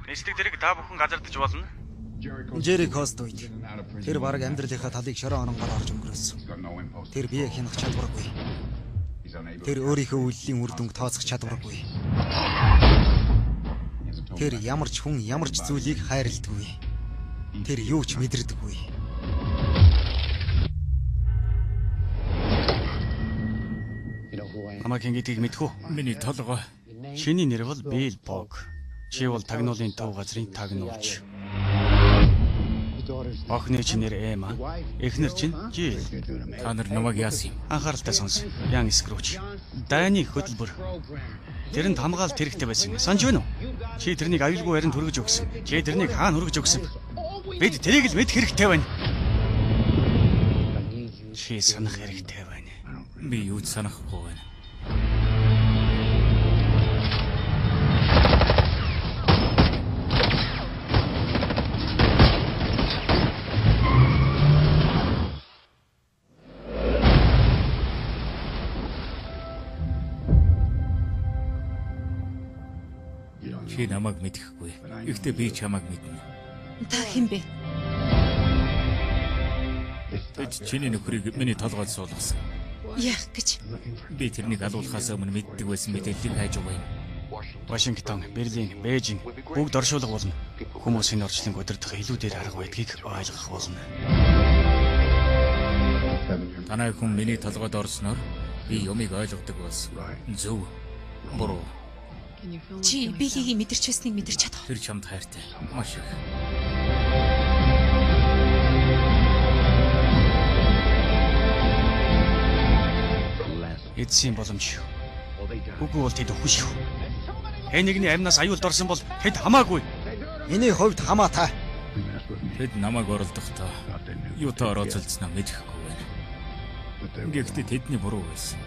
Нэслэг дэрэг та бүхэн газардаж болно. Жерикост үед тэр баг амьдралынхаа талыг шороо ононгоор орж өнгөрөөсөн. Тэр биеийг хянах чадваргүй. Тэр өөрийнхөө үйллийн үр дүнг тооцох чадваргүй. Тэр ямар ч хүн ямар ч зүйлийг хайрладаггүй. Тэр юу ч мэдэрдэггүй. Намайг хэн гэдгийг мэдхүү? Миний толгой. Чиний нэр бол Билл Бог. Чи бол тагнуулын төв газрын тагнуулч. Охины чинь нэр Эма. Эхнэр чинь Жил. Та нар намайг яасан юм? Анхааралтай сонс. Ян Скруч. Дайны хөтөлбөр. Тэрэнд хамгаалалт хэрэгтэй байсан. Санж байна уу? Чи тэрнийг аюулгүй байранд хүргэж өгсөн. Чи тэрнийг хаана хүргэж өгсөн? Бид тэрийг л мэдэх хэрэгтэй байна. Чи санах хэрэгтэй байна. Би юу ч санахгүй байна. Чи намайг мэдэхгүй. Гэхдээ би чамайг мэднэ. Та хэн бэ? Чиний нөхрийг миний толгойд суулгасан. Яах гэж? Би тэрнийг алуулахаас өмнө мэддэг байсан мэдээллийг хайж өгье. Вашингтон, Берлин, Бээжин бүгд оршуулга болно. Хүмүүсийн орчлон өдөрдох илүү дээр арга байдгийг ойлгох болно. Танай хүн миний толгойд орсноор би юмыг ойлгодог болсон. Зөв. Буруу. Чи биеийг мэдэрч байсныг мэдэрч чадах. Тэр чамд хайртай. Маш их. Эцсийн боломж. Үгүй бол тэд өхөн шүү. Хэн нэгний амнаас аюулд орсон бол тэд хамаагүй. Миний хувьд хамаатай. Тэд намайг оролдохдоо юутай орооцолдсноо мэдэхгүй байна. Гэхдээ тэдний буруу байсан.